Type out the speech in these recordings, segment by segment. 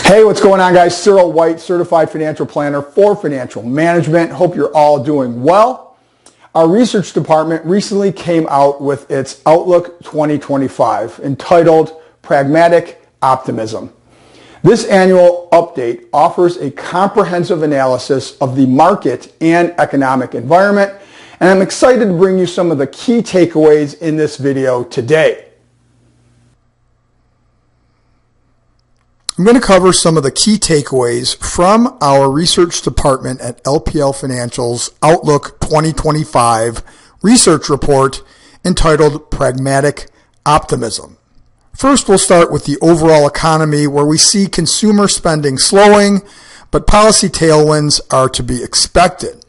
Hey, what's going on, guys? Cyril White, Certified Financial Planner for Financial Management. Hope you're all doing well. Our research department recently came out with its Outlook 2025 entitled Pragmatic Optimism. This annual update offers a comprehensive analysis of the market and economic environment, and I'm excited to bring you some of the key takeaways in this video today. I'm going to cover some of the key takeaways from our research department at LPL Financial's Outlook 2025 research report entitled Pragmatic Optimism. First, we'll start with the overall economy, where we see consumer spending slowing, but policy tailwinds are to be expected.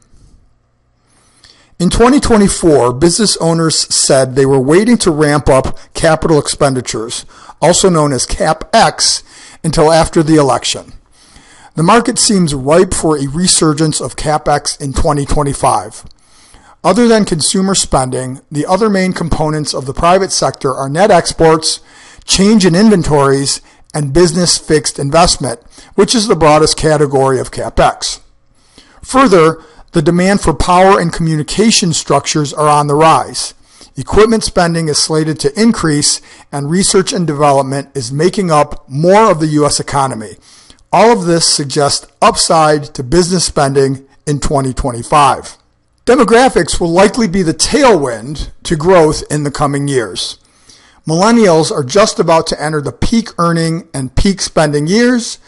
In 2024, business owners said they were waiting to ramp up capital expenditures, also known as CapEx, until after the election. The market seems ripe for a resurgence of CapEx in 2025. Other than consumer spending, the other main components of the private sector are net exports, change in inventories, and business fixed investment, which is the broadest category of CapEx. Further, the demand for power and communication structures are on the rise. Equipment spending is slated to increase, and research and development is making up more of the U.S. economy. All of this suggests upside to business spending in 2025. Demographics will likely be the tailwind to growth in the coming years. Millennials are just about to enter the peak earning and peak spending years.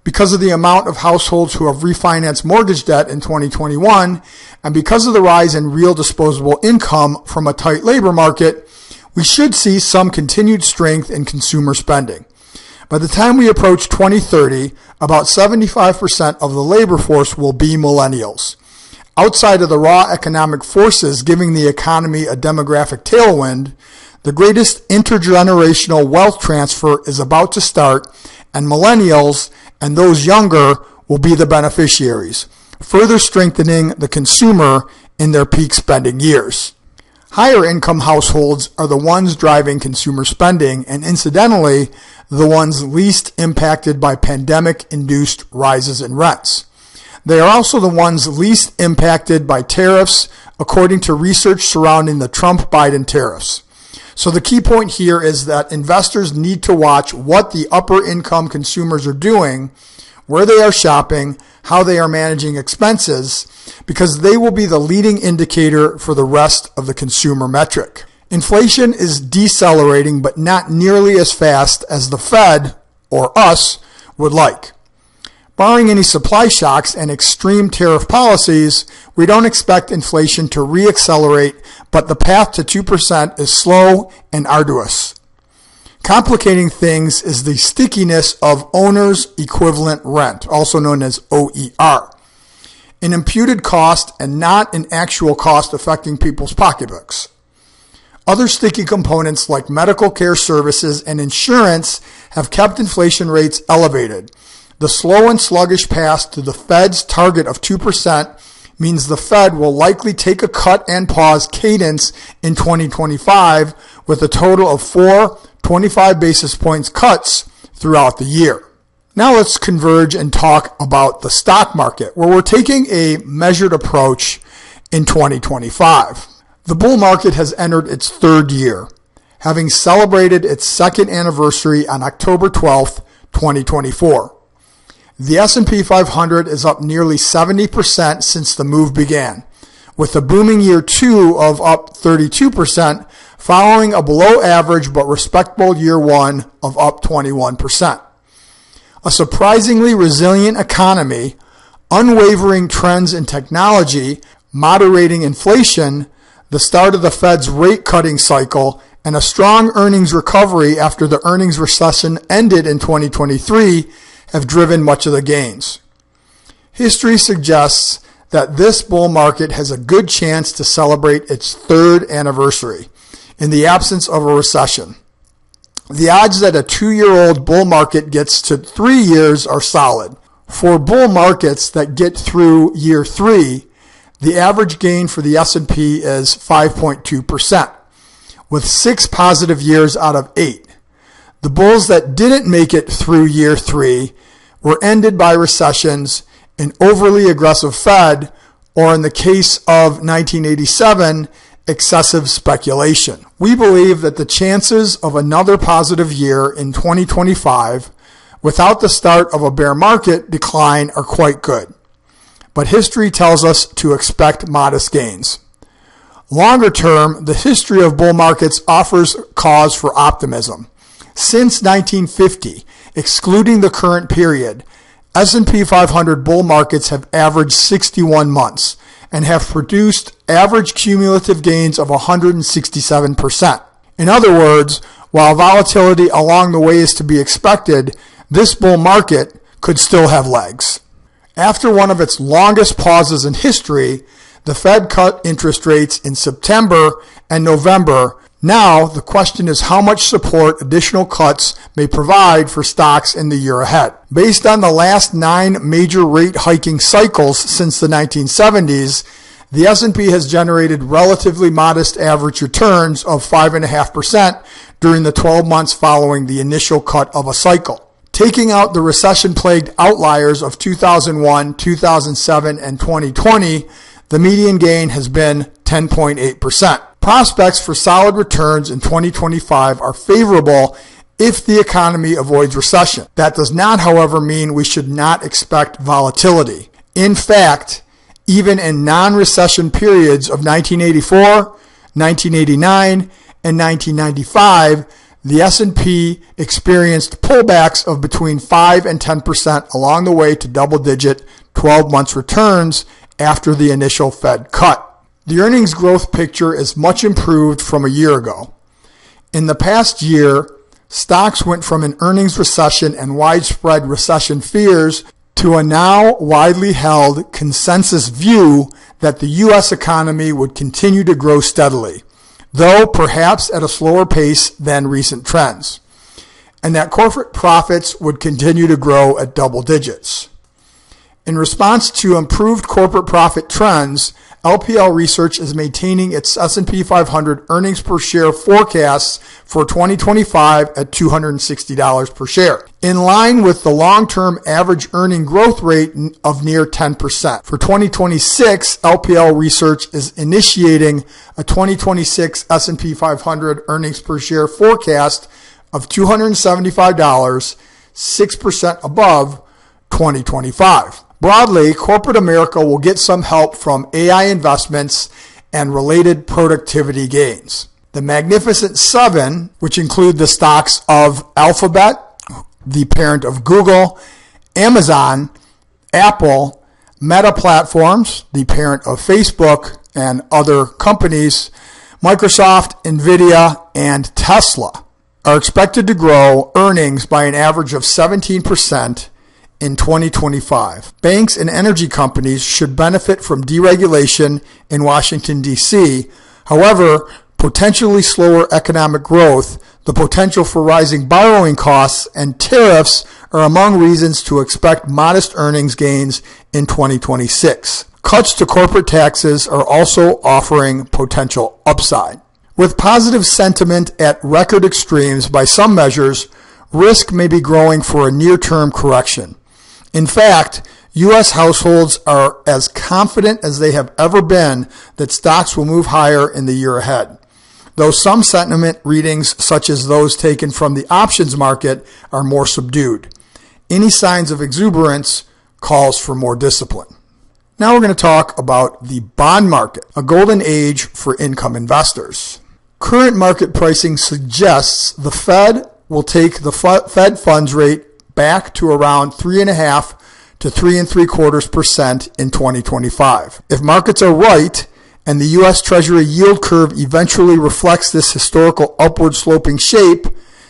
Because of the amount of households who have refinanced mortgage debt in 2021, and because of the rise in real disposable income from a tight labor market, we should see some continued strength in consumer spending. By the time we approach 2030, about 75% of the labor force will be millennials. Outside of the raw economic forces giving the economy a demographic tailwind, the greatest intergenerational wealth transfer is about to start, and millennials and those younger will be the beneficiaries, further strengthening the consumer in their peak spending years. Higher income households are the ones driving consumer spending, and incidentally, the ones least impacted by pandemic-induced rises in rents. They are also the ones least impacted by tariffs, according to research surrounding the Trump-Biden tariffs. So the key point here is that investors need to watch what the upper income consumers are doing, where they are shopping, how they are managing expenses, because they will be the leading indicator for the rest of the consumer metric. Inflation is decelerating, but not nearly as fast as the Fed, or us, would like. Barring any supply shocks and extreme tariff policies, we don't expect inflation to reaccelerate, but the path to 2% is slow and arduous. Complicating things is the stickiness of owner's equivalent rent, also known as OER, an imputed cost and not an actual cost affecting people's pocketbooks. Other sticky components like medical care services and insurance have kept inflation rates elevated. The slow and sluggish path to the Fed's target of 2% means the Fed will likely take a cut and pause cadence in 2025 with a total of 4 25 basis points cuts throughout the year. Now let's converge and talk about the stock market, where we're taking a measured approach in 2025. The bull market has entered its third year, having celebrated its second anniversary on October 12th, 2024. The S&P 500 is up nearly 70% since the move began, with a booming year 2 of up 32%, following a below average but respectable year 1 of up 21%. A surprisingly resilient economy, unwavering trends in technology, moderating inflation, the start of the Fed's rate cutting cycle, and a strong earnings recovery after the earnings recession ended in 2023 have driven much of the gains. History suggests that this bull market has a good chance to celebrate its third anniversary in the absence of a recession. The odds that a 2-year-old bull market gets to 3 years are solid. For bull markets that get through year 3, the average gain for the S&P is 5.2%, with 6 positive years out of 8. The bulls that didn't make it through year 3 were ended by recessions, an overly aggressive Fed, or in the case of 1987, excessive speculation. We believe that the chances of another positive year in 2025 without the start of a bear market decline are quite good. But history tells us to expect modest gains. Longer term, the history of bull markets offers cause for optimism. Since 1950, excluding the current period, S&P 500 bull markets have averaged 61 months and have produced average cumulative gains of 167%. In other words, while volatility along the way is to be expected, this bull market could still have legs. After one of its longest pauses in history, the Fed cut interest rates in September and November. Now, the question is how much support additional cuts may provide for stocks in the year ahead. Based on the last 9 major rate hiking cycles since the 1970s, the S&P has generated relatively modest average returns of 5.5% during the 12 months following the initial cut of a cycle. Taking out the recession-plagued outliers of 2001, 2007, and 2020, the median gain has been 10.8%. Prospects for solid returns in 2025 are favorable if the economy avoids recession. That does not, however, mean we should not expect volatility. In fact, even in non-recession periods of 1984, 1989, and 1995, the S&P experienced pullbacks of between 5 and 10% along the way to double-digit 12-month returns after the initial Fed cut. The earnings growth picture is much improved from a year ago. In the past year, stocks went from an earnings recession and widespread recession fears to a now widely held consensus view that the U.S. economy would continue to grow steadily, though perhaps at a slower pace than recent trends, and that corporate profits would continue to grow at double digits. In response to improved corporate profit trends, LPL Research is maintaining its S&P 500 earnings per share forecasts for 2025 at $260 per share, in line with the long-term average earning growth rate of near 10%. For 2026, LPL Research is initiating a 2026 S&P 500 earnings per share forecast of $275, 6% above 2025. Broadly, corporate America will get some help from AI investments and related productivity gains. The Magnificent Seven, which include the stocks of Alphabet, the parent of Google, Amazon, Apple, Meta Platforms, the parent of Facebook and other companies, Microsoft, Nvidia, and Tesla, are expected to grow earnings by an average of 17% in 2025. Banks and energy companies should benefit from deregulation in Washington, D.C. However, potentially slower economic growth, the potential for rising borrowing costs, and tariffs are among reasons to expect modest earnings gains in 2026. Cuts to corporate taxes are also offering potential upside. With positive sentiment at record extremes by some measures, risk may be growing for a near-term correction. In fact, U.S. households are as confident as they have ever been that stocks will move higher in the year ahead, though some sentiment readings, such as those taken from the options market, are more subdued. Any signs of exuberance calls for more discipline. Now we're going to talk about the bond market, a golden age for income investors. Current market pricing suggests the Fed will take the Fed funds rate back to around 3.5% to 3.75% in 2025. If markets are right and the U.S. Treasury yield curve eventually reflects this historical upward sloping shape,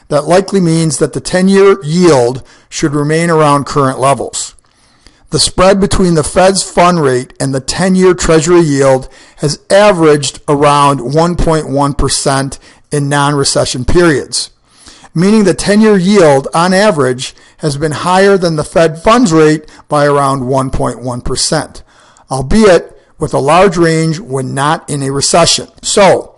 that likely means that the 10-year yield should remain around current levels. The spread between the Fed's fund rate and the 10-year Treasury yield has averaged around 1.1% in non-recession periods, meaning the 10-year yield, on average, has been higher than the Fed funds rate by around 1.1%, albeit with a large range when not in a recession. So,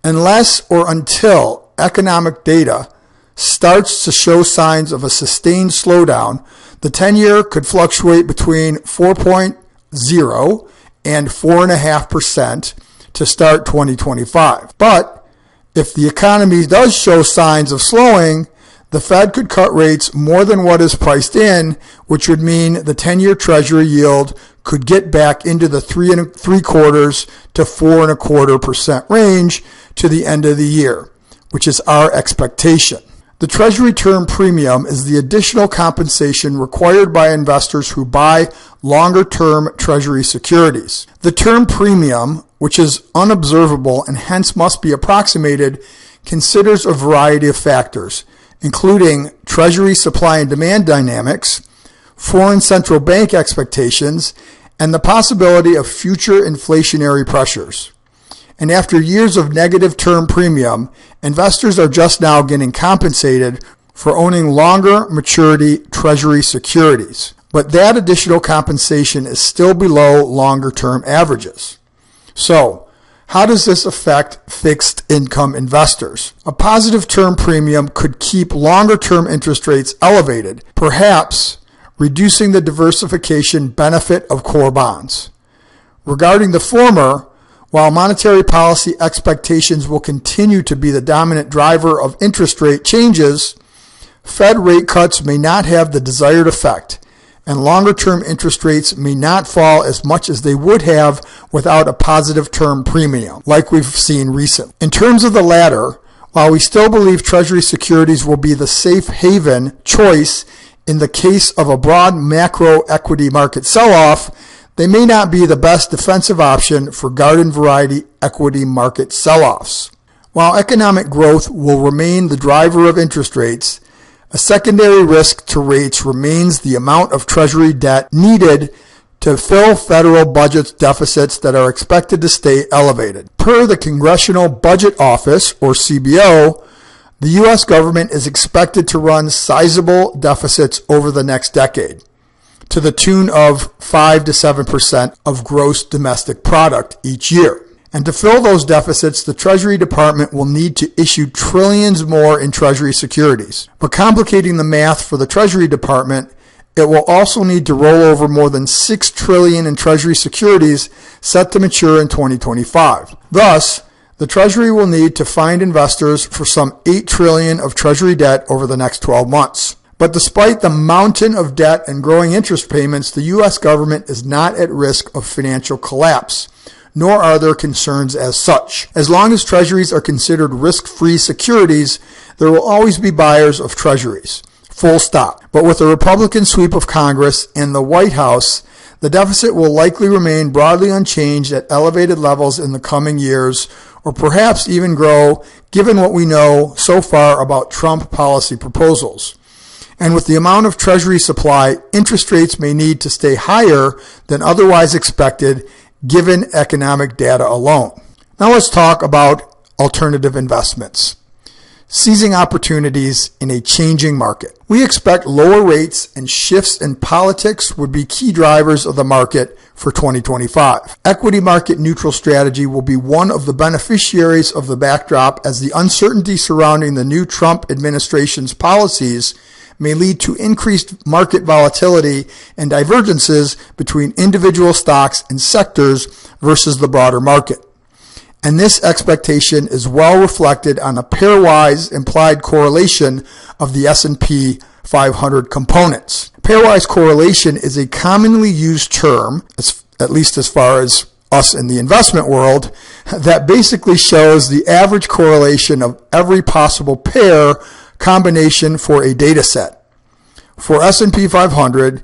unless or until economic data starts to show signs of a sustained slowdown, The 10-year could fluctuate between 4.0 and 4.5% to start 2025. But if the economy does show signs of slowing, the Fed could cut rates more than what is priced in, which would mean the 10-year Treasury yield could get back into the 3.75 to 4.25% range to the end of the year, which is our expectation. The Treasury term premium is the additional compensation required by investors who buy longer-term Treasury securities. The term premium, which is unobservable and hence must be approximated, considers a variety of factors, including Treasury supply and demand dynamics, foreign central bank expectations, and the possibility of future inflationary pressures. And after years of negative term premium, investors are just now getting compensated for owning longer maturity Treasury securities. But that additional compensation is still below longer term averages. So, how does this affect fixed income investors? A positive term premium could keep longer term interest rates elevated, perhaps reducing the diversification benefit of core bonds. Regarding the former, while monetary policy expectations will continue to be the dominant driver of interest rate changes, Fed rate cuts may not have the desired effect, and longer-term interest rates may not fall as much as they would have without a positive term premium, like we've seen recently. In terms of the latter, while we still believe Treasury securities will be the safe haven choice in the case of a broad macro equity market sell-off, they may not be the best defensive option for garden variety equity market sell-offs. While economic growth will remain the driver of interest rates, a secondary risk to rates remains the amount of Treasury debt needed to fill federal budget deficits that are expected to stay elevated. Per the Congressional Budget Office, or CBO, the U.S. government is expected to run sizable deficits over the next decade, to the tune of 5 to 7% of gross domestic product each year. And to fill those deficits, the Treasury Department will need to issue trillions more in Treasury securities. But complicating the math for the Treasury Department, it will also need to roll over more than $6 trillion in Treasury securities set to mature in 2025. Thus, the Treasury will need to find investors for some $8 trillion of Treasury debt over the next 12 months. But despite the mountain of debt and growing interest payments, the U.S. government is not at risk of financial collapse, nor are there concerns as such. As long as Treasuries are considered risk-free securities, there will always be buyers of Treasuries. Full stop. But with a Republican sweep of Congress and the White House, the deficit will likely remain broadly unchanged at elevated levels in the coming years, or perhaps even grow, given what we know so far about Trump policy proposals. And with the amount of Treasury supply, interest rates may need to stay higher than otherwise expected, given economic data alone. Now let's talk about alternative investments. Seizing opportunities in a changing market. We expect lower rates and shifts in politics would be key drivers of the market for 2025. Equity market neutral strategy will be one of the beneficiaries of the backdrop, as the uncertainty surrounding the new Trump administration's policies may lead to increased market volatility and divergences between individual stocks and sectors versus the broader market. And this expectation is well reflected on a pairwise implied correlation of the S&P 500 components. Pairwise correlation is a commonly used term, at least as far as us in the investment world, that basically shows the average correlation of every possible pair combination for a data set. For S&P 500,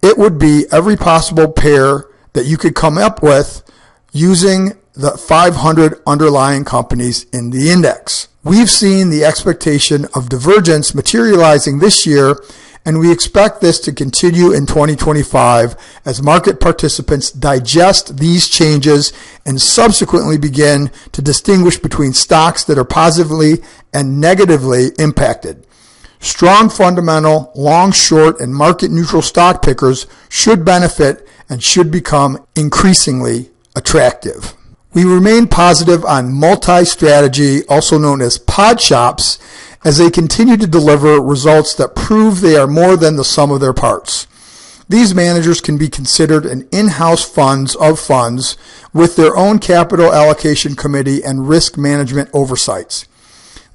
it would be every possible pair that you could come up with using the 500 underlying companies in the index. We've seen the expectation of divergence materializing this year, and we expect this to continue in 2025 as market participants digest these changes and subsequently begin to distinguish between stocks that are positively and negatively impacted. Strong fundamental, long, short, and market neutral stock pickers should benefit and should become increasingly attractive. We remain positive on multi-strategy, also known as pod shops, as they continue to deliver results that prove they are more than the sum of their parts. These managers can be considered an in-house funds of funds with their own capital allocation committee and risk management oversights.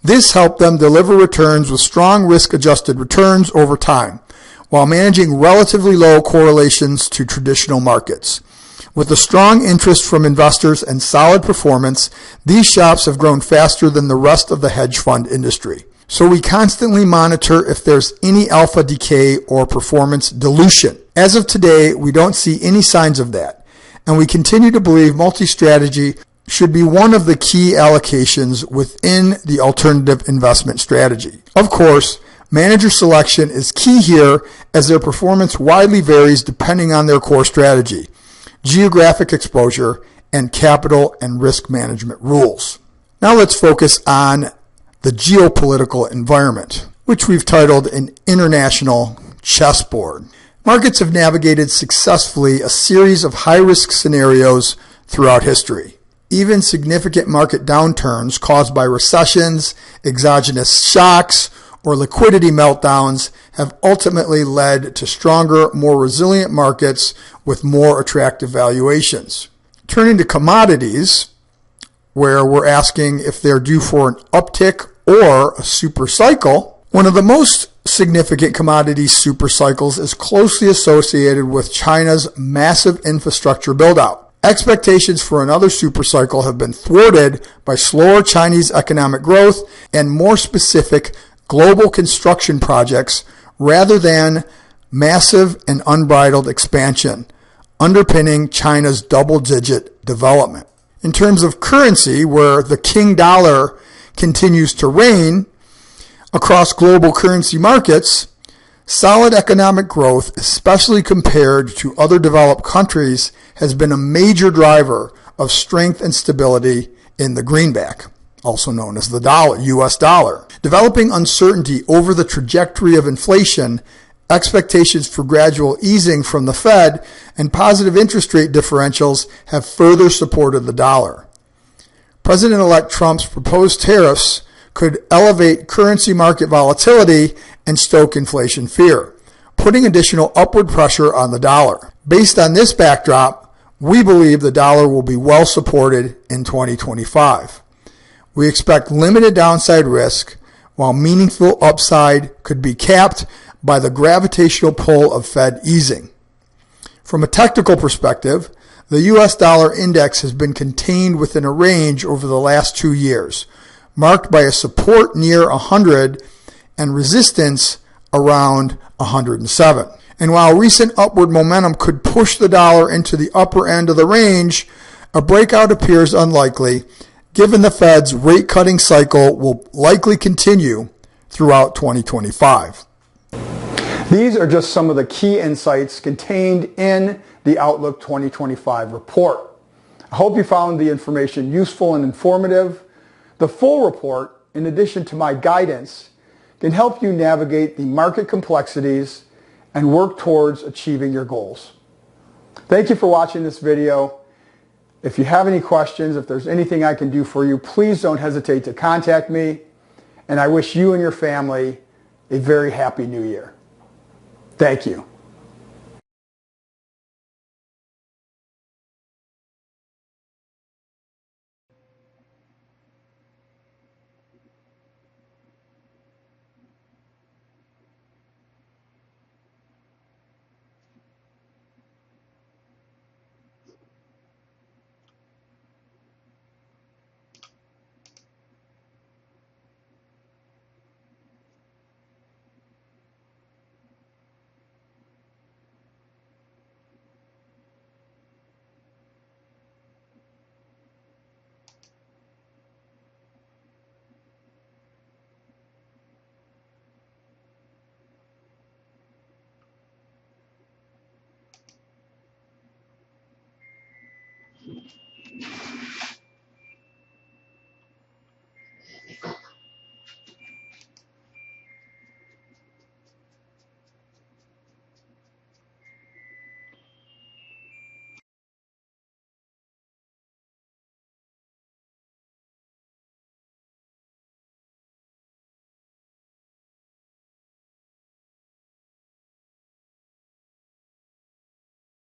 This helped them deliver returns with strong risk-adjusted returns over time, while managing relatively low correlations to traditional markets. With a strong interest from investors and solid performance, these shops have grown faster than the rest of the hedge fund industry. So we constantly monitor if there's any alpha decay or performance dilution. As of today, we don't see any signs of that, and we continue to believe multi-strategy should be one of the key allocations within the alternative investment strategy. Of course, manager selection is key here as their performance widely varies depending on their core strategy, geographic exposure, and capital and risk management rules. Now let's focus on the geopolitical environment, which we've titled an international chessboard. Markets have navigated successfully a series of high-risk scenarios throughout history. Even significant market downturns caused by recessions, exogenous shocks, or liquidity meltdowns have ultimately led to stronger, more resilient markets with more attractive valuations. Turning to commodities, where we're asking if they're due for an uptick or a super cycle, one of the most significant commodity super cycles is closely associated with China's massive infrastructure build-out. Expectations for another super cycle have been thwarted by slower Chinese economic growth and more specific global construction projects rather than massive and unbridled expansion, underpinning China's double-digit development. In terms of currency, where the king dollar continues to reign across global currency markets, solid economic growth, especially compared to other developed countries, has been a major driver of strength and stability in the greenback, also known as the dollar, US dollar. Developing uncertainty over the trajectory of inflation, expectations for gradual easing from the Fed, and positive interest rate differentials have further supported the dollar. President-elect Trump's proposed tariffs could elevate currency market volatility and stoke inflation fear, putting additional upward pressure on the dollar. Based on this backdrop, we believe the dollar will be well supported in 2025. We expect limited downside risk, while meaningful upside could be capped by the gravitational pull of Fed easing. From a technical perspective, the US dollar index has been contained within a range over the last 2 years, marked by a support near 100 and resistance around 107. And while recent upward momentum could push the dollar into the upper end of the range, a breakout appears unlikely, given the Fed's rate-cutting cycle will likely continue throughout 2025. These are just some of the key insights contained in the Outlook 2025 report. I hope you found the information useful and informative. The full report, in addition to my guidance, can help you navigate the market complexities and work towards achieving your goals. Thank you for watching this video. If you have any questions, if there's anything I can do for you, please don't hesitate to contact me. And I wish you and your family a very happy new year. Thank you.